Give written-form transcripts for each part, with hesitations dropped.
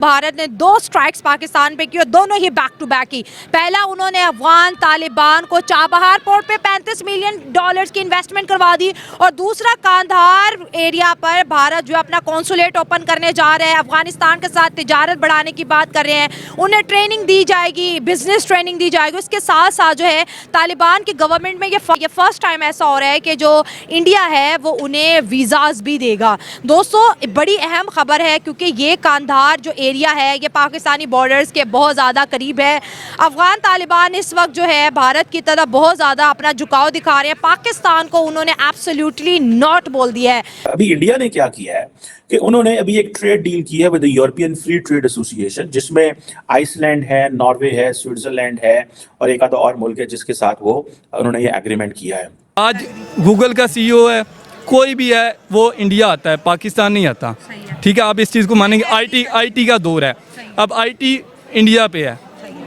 भारत ने 2 स्ट्राइक्स पाकिस्तान पे की और दोनों ही बैक टू बैक की। पहला उन्होंने अफगान तालिबान को चाबहार पोर्ट पे $35 मिलियन की इन्वेस्टमेंट करवा दी और दूसरा कांधार एरिया पर भारत जो अपना कॉन्सुलेट ओपन करने जा रहे हैं, अफगानिस्तान के साथ तिजारत बढ़ाने की बात कर रहे हैं, उन्हें ट्रेनिंग दी जाएगी, बिजनेस ट्रेनिंग दी जाएगी। उसके साथ साथ जो है तालिबान की गवर्नमेंट में ये फर्स्ट टाइम ऐसा हो रहा है कि जो इंडिया है वो उन्हें वीज़ाज भी देगा। दोस्तों बड़ी अहम खबर है क्योंकि ये कांधार जो एरिया है ये पाकिस्तानी बॉर्डर्स के बहुत ज़्यादा करीब है। अफगान तालिबान इस वक्त जो है भारत की तरफ बहुत ज़्यादा अपना झुकाव दिखा रहे हैं। पाकिस्तान को उन्होंने एब्सोल्युटली नॉट बोल दिया है। अभी इंडिया ने क्या किया है कि उन्होंने अभी एक ट्रेड डील की है with the European free trade association, जिसमें आइसलैंड है, नॉर्वे है, स्विट्जरलैंड है और एक आधा और मुल्क है जिसके साथ वो उन्होंने ये एग्रीमेंट किया है। आज गूगल का सीईओ है, कोई भी है, वो इंडिया आता है, पाकिस्तान नहीं आता। ठीक है, आप इस चीज़ को मानेंगे। आईटी का दौर है, अब आईटी इंडिया पे है।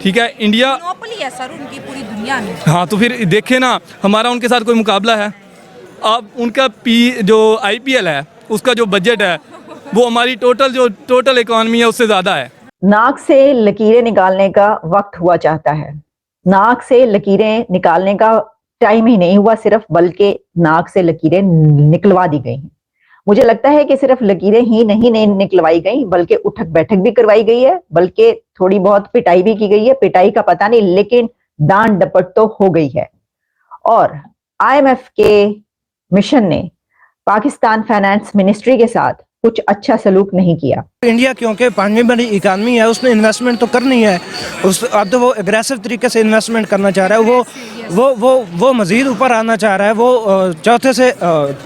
ठीक है, इंडिया मोनोपोली है सर उनकी पूरी दुनिया में। हाँ, तो फिर देखे ना, हमारा उनके साथ कोई मुकाबला है? अब उनका जो आईपीएल है उसका जो बजट है वो हमारी टोटल इकॉनमी है उससे ज़्यादा है। नाक से लकीरें निकालने का वक्त हुआ चाहता है। नाक से लकीरें निकालने का टाइम ही नहीं हुआ सिर्फ, बल्कि नाक से लकीरें निकलवा दी गई हैं। मुझे लगता है कि सिर्फ लकीरें ही नहीं निकलवाई गई, बल्कि उठक बैठक भी करवाई गई है, बल्कि थोड़ी बहुत पिटाई भी की गई है। पिटाई का पता नहीं, लेकिन दांड डपट तो हो गई है। और आईएमएफ के मिशन ने पाकिस्तान फाइनेंस मिनिस्ट्री के साथ कुछ अच्छा सलूक नहीं किया। इंडिया क्योंकि 5वीं बड़ी इकानमी है, उसने इन्वेस्टमेंट तो करनी है। अब तो वो एग्रेसिव तरीके से इन्वेस्टमेंट करना चाह रहा है। वो मजीद ऊपर आना चाह रहा है। वो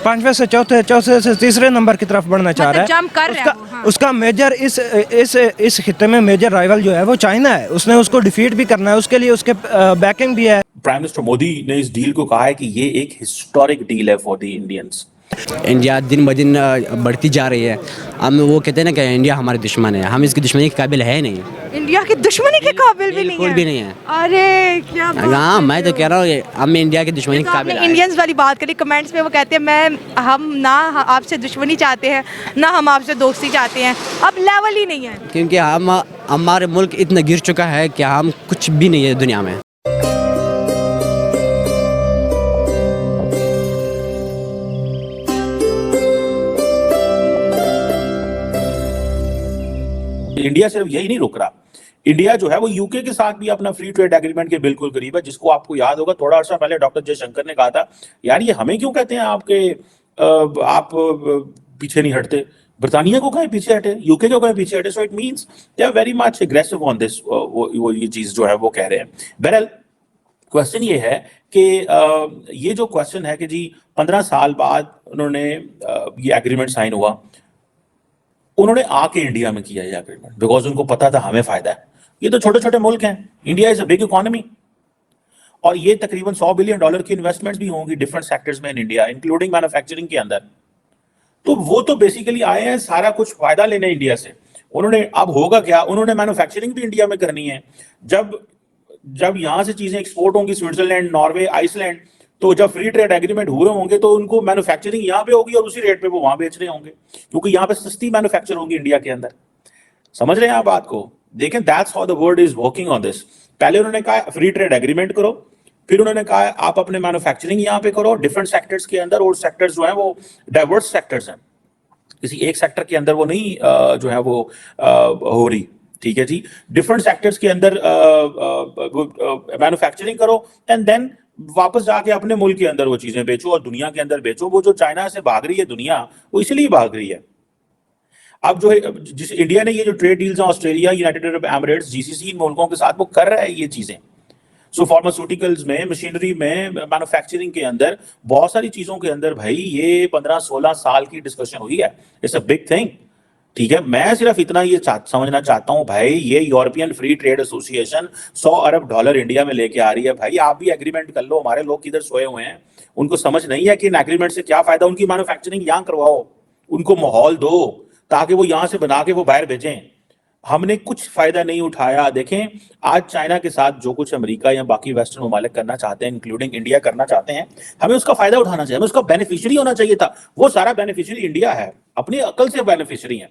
5वें से चौथे से तीसरे नंबर की तरफ बढ़ना चाह रहा है। उसका मेजर इस खित्ते में मेजर राइवल जो है वो चाइना है। उसने उसको डिफीट भी करना है, उसके लिए उसके बैकिंग भी है। प्राइम मिनिस्टर मोदी ने इस डील को कहा है कि ये एक हिस्टोरिक डील है फॉर द इंडियंस। इंडिया दिन ब दिन बढ़ती जा रही है। हम वो कहते हैं ना कि इंडिया हमारे दुश्मन है, हम इसकी दुश्मनी के काबिल है नहीं। इंडिया की दुश्मनी के काबिल भी नहीं है, बिल्कुल भी नहीं है। अरे क्या बात हाँ, मैं तो कह रहा हूँ हम इंडिया की दुश्मनी के काबिल है। इंडियंस वाली बात करी, कमेंट्स में वो कहते हैं हम ना आपसे दुश्मनी चाहते हैं ना हम आपसे दोस्ती चाहते हैं। अब लेवल ही नहीं है, क्योंकि हमारे मुल्क इतना गिर चुका है कि हम कुछ भी नहीं है दुनिया में। इंडिया सिर्फ यही नहीं रुक रहा, इंडिया जो है वो यूके के साथ भी अपना फ्री ट्रेड एग्रीमेंट के बिल्कुल करीब है, जिसको आपको याद होगा थोड़ा अर्सा पहले डॉक्टर जयशंकर ने कहा था यार ये हमें क्यों कहते हैं आप पीछे नहीं हटते, ब्रिटानिया को कहीं पीछे हटे, यूके को कहीं पीछे हटे। So it means they are very much aggressive on this, वो ये चीज जो है वो कह रहे हैं। बहरहाल क्वेश्चन ये है कि ये जो क्वेश्चन है कि जी 15 साल बाद उन्होंने ये एग्रीमेंट साइन हुआ, उन्होंने आके इंडिया में किया ये एग्रीमेंट बिकॉज उनको पता था हमें फायदा है। ये तो छोटे छोटे मुल्क हैं, India is a big economy और ये तकरीबन $100 बिलियन की इन्वेस्टमेंट्स भी होंगी डिफरेंट सेक्टर्स में इन इंडिया, इंक्लूडिंग मैन्युफैक्चरिंग के अंदर। तो वो तो बेसिकली आए हैं सारा कुछ फायदा लेने इंडिया से। उन्होंने अब होगा क्या, उन्होंने मैन्युफैक्चरिंग भी इंडिया में करनी है। जब यहां से चीजें एक्सपोर्ट होंगी स्विट्जरलैंड, नॉर्वे, आइसलैंड, तो जब फ्री ट्रेड एग्रीमेंट हुए होंगे तो उनको मैन्युफैक्चरिंग यहाँ पे होगी और उसी रेट पे वो वहां बेच रहे होंगे, क्योंकि यहाँ पे सस्ती मैन्युफैक्चर होगी इंडिया के अंदर। समझ रहे हैं आप बात को? देखें, that's how the world is working on this. पहले उन्होंने कहा फ्री ट्रेड एग्रीमेंट करो, फिर उन्होंने कहा आप अपने मैन्युफैक्चरिंग यहाँ पे करो डिफरेंट सेक्टर्स के अंदर, और सेक्टर्स जो है वो डाइवर्स सेक्टर्स हैं, किसी एक सेक्टर के अंदर वो नहीं जो है वो हो रही। ठीक है जी, डिफरेंट सेक्टर्स के अंदर मैन्युफैक्चरिंग करो एंड देन वापस जाके अपने मुल्क के अंदर वो चीजें बेचो और दुनिया के अंदर बेचो। वो जो चाइना से भाग रही है दुनिया, वो इसलिए भाग रही है। अब जो है जिस इंडिया ने ये जो ट्रेड डील्स हैं Australia, United Arab Emirates, GCC, इन मुल्कों के साथ वो कर रहा है ये चीजें। सो फार्मास्यूटिकल्स में, मशीनरी में, मैन्युफैक्चरिंग के अंदर, बहुत सारी चीजों के अंदर भाई ये 15-16 साल की डिस्कशन हुई है। It's a big thing. ठीक है, मैं सिर्फ इतना ये समझना चाहता हूं भाई, ये यूरोपियन फ्री ट्रेड एसोसिएशन $100 अरब इंडिया में लेके आ रही है। भाई आप भी एग्रीमेंट कर लो, हमारे लोग किधर सोए हुए हैं, उनको समझ नहीं है कि इन एग्रीमेंट से क्या फायदा। उनकी मैन्युफैक्चरिंग यहाँ करवाओ, उनको माहौल दो ताकि वो यहाँ से बना के वो बाहर भेजें। हमने कुछ फायदा नहीं उठाया। देखें, आज चाइना के साथ जो कुछ अमेरिका या बाकी वेस्टर्न ममालिक करना चाहते हैं, इंक्लूडिंग इंडिया करना चाहते हैं, हमें उसका फायदा उठाना चाहिए, हमें उसका बेनिफिशियरी होना चाहिए था। वो सारा बेनिफिशियरी इंडिया है, अपनी अकल से बेनिफिशियरी है।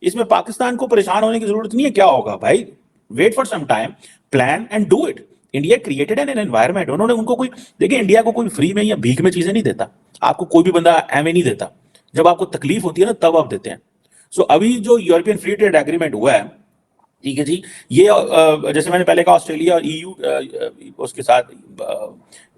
इसमें पाकिस्तान को परेशान होने की जरूरत नहीं है। क्या होगा भाई, wait for some time, plan and do it. India created an environment, उन्होंने उनको कोई, देखिए इंडिया को कोई फ्री में या भीख में चीजें नहीं देता, आपको कोई भी बंदा एवं नहीं देता, जब आपको तकलीफ होती है ना तब आप देते हैं। सो अभी जो यूरोपियन फ्री ट्रेड एग्रीमेंट हुआ है, ठीक है जी, ये जैसे मैंने पहले कहा ऑस्ट्रेलिया और ईयू उसके साथ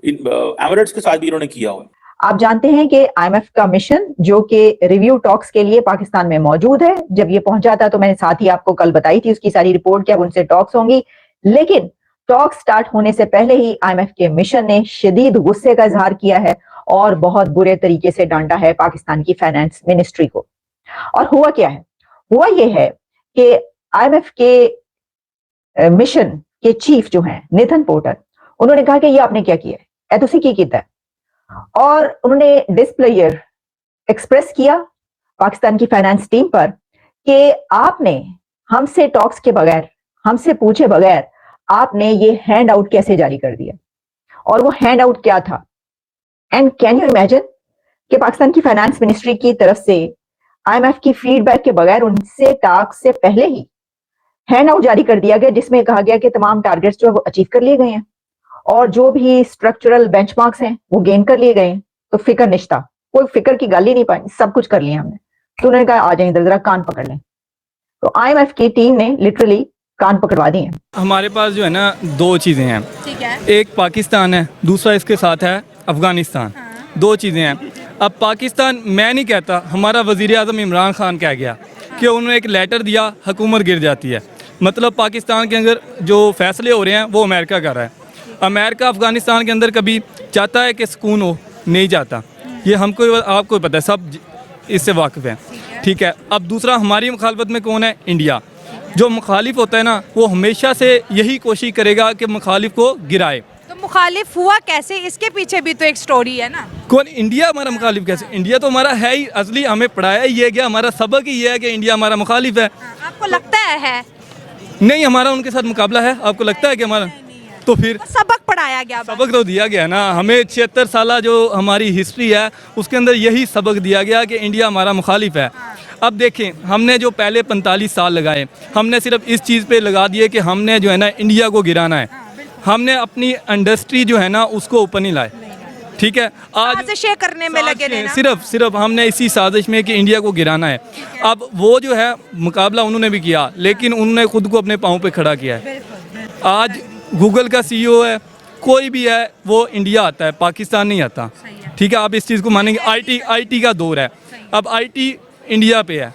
एमिरेट्स के साथ भी इन्होंने किया हुआ है। आप जानते हैं कि आईएमएफ का मिशन जो कि रिव्यू टॉक्स के लिए पाकिस्तान में मौजूद है, जब ये पहुंचा था तो मैंने साथ ही आपको कल बताई थी उसकी सारी रिपोर्ट कि अब उनसे टॉक्स होंगी, लेकिन टॉक्स स्टार्ट होने से पहले ही आईएमएफ के मिशन ने शदीद गुस्से का इजहार किया है और बहुत बुरे तरीके से डांटा है पाकिस्तान की फाइनेंस मिनिस्ट्री को। और हुआ क्या है, हुआ ये है कि आईएमएफ के मिशन के चीफ जो हैं नितिन पोर्टर, उन्होंने कहा कि ये आपने क्या किया है, ए तुसी की कीता है, और उन्होंने डिस्प्लेयर एक्सप्रेस किया पाकिस्तान की फाइनेंस टीम पर कि आपने हमसे टॉक्स के बगैर, हमसे पूछे बगैर आपने ये हैंड आउट कैसे जारी कर दिया, और वो हैंड आउट क्या था। एंड कैन यू इमेजिन कि पाकिस्तान की फाइनेंस मिनिस्ट्री की तरफ से आईएमएफ की फीडबैक के बगैर उनसे टॉक्स से पहले ही हैंड आउट जारी कर दिया गया, जिसमें कहा गया कि तमाम टारगेट्स जो है वो अचीव कर लिए गए हैं और जो भी स्ट्रक्चरल बेंचमार्क्स हैं वो गेन कर लिए गए हैं। तो फिक्र निश्ता, कोई फिक्र की गाली नहीं पाई, सब कुछ कर लिया हमने। तो उन्होंने कहा आ जाए जरा कान पकड़ लें, तो आईएमएफ की टीम ने लिटरली कान पकड़वा दिए हैं। हमारे पास जो है ना दो चीज़ें हैं, ठीक है, एक पाकिस्तान है, दूसरा इसके साथ है अफ़गानिस्तान। दो चीज़ें हैं। अब पाकिस्तान, मैं नहीं कहता, हमारा वज़ीर आज़म इमरान खान कह गया कि उन्होंने एक लेटर दिया, हुकूमत गिर जाती है। मतलब पाकिस्तान के अंदर जो फैसले हो रहे हैं वो अमेरिका कर रहा है। अमेरिका अफ़गानिस्तान के अंदर कभी चाहता है कि सुकून हो, नहीं चाहता। ये हमको आपको पता है, सब इससे वाकिफ़ हैं, ठीक है। अब दूसरा, हमारी मुखालफत में कौन है? इंडिया। जो मुखालिफ होता है ना वो हमेशा से यही कोशिश करेगा कि मुखालिफ को गिराए। तो मुखालिफ हुआ कैसे, इसके पीछे भी तो एक स्टोरी है ना। कौन? इंडिया हमारा मुखालिफ कैसे? इंडिया तो हमारा है ही, असली हमें पढ़ाया ही है कि हमारा सबक ही है कि इंडिया हमारा मुखालिफ है। आपको लगता है? नहीं, हमारा उनके साथ मुकाबला है। आपको लगता है कि हमारा? तो फिर सबक पढ़ाया गया, सबक तो दिया गया ना हमें। 76 साल जो हमारी हिस्ट्री है उसके अंदर यही सबक दिया गया कि इंडिया हमारा मुखालिफ है। अब देखें, हमने जो पहले 45 साल लगाए, हमने सिर्फ इस चीज़ पे लगा दिए कि हमने जो है ना इंडिया को गिराना है। हमने अपनी इंडस्ट्री जो है ना उसको ऊपर नहीं लाए, ठीक है। आज साजिशें करने में लगे थे ना। सिर्फ हमने इसी साजिश में कि इंडिया को गिराना है। अब वो जो है मुकाबला उन्होंने भी किया, लेकिन उन्होंने खुद को अपने पाँव पे खड़ा किया है। आज गूगल का CEO है, कोई भी है, वो इंडिया आता है, पाकिस्तान नहीं आता, ठीक है। आप इस चीज़ को मानेंगे। IT का दौर है, अब IT इंडिया पे है,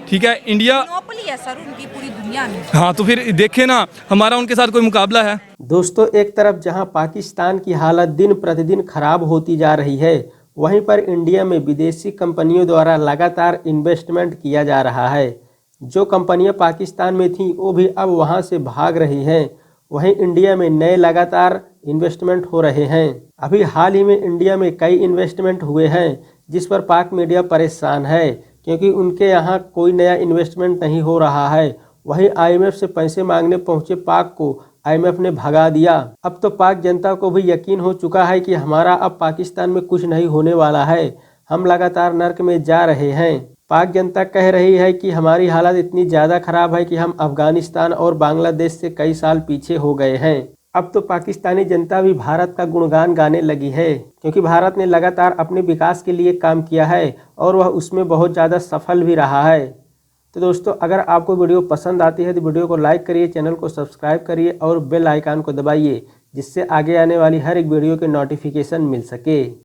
ठीक है। इंडिया मोनोपोली है सर उनकी पूरी दुनिया में। हाँ, तो फिर देखे ना, हमारा उनके साथ कोई मुकाबला है? दोस्तों, एक तरफ जहां पाकिस्तान की हालत दिन प्रतिदिन खराब होती जा रही है, वहीं पर इंडिया में विदेशी कंपनियों द्वारा लगातार इन्वेस्टमेंट किया जा रहा है। जो कंपनियां पाकिस्तान में थीं वो भी अब वहां से भाग रही हैं। वहीं इंडिया में नए लगातार इन्वेस्टमेंट हो रहे हैं। अभी हाल ही में इंडिया में कई इन्वेस्टमेंट हुए हैं जिस पर पाक मीडिया परेशान है, क्योंकि उनके यहाँ कोई नया इन्वेस्टमेंट नहीं हो रहा है। वहीं आईएमएफ से पैसे मांगने पहुंचे पाक को आईएमएफ ने भगा दिया। अब तो पाक जनता को भी यकीन हो चुका है कि हमारा अब पाकिस्तान में कुछ नहीं होने वाला है, हम लगातार नर्क में जा रहे हैं। पाक जनता कह रही है कि हमारी हालत इतनी ज़्यादा खराब है कि हम अफगानिस्तान और बांग्लादेश से कई साल पीछे हो गए हैं। अब तो पाकिस्तानी जनता भी भारत का गुणगान गाने लगी है, क्योंकि भारत ने लगातार अपने विकास के लिए काम किया है और वह उसमें बहुत ज़्यादा सफल भी रहा है। तो दोस्तों, अगर आपको वीडियो पसंद आती है तो वीडियो को लाइक करिए, चैनल को सब्सक्राइब करिए और बेल आइकन को दबाइए, जिससे आगे आने वाली हर एक वीडियो के नोटिफिकेशन मिल सके।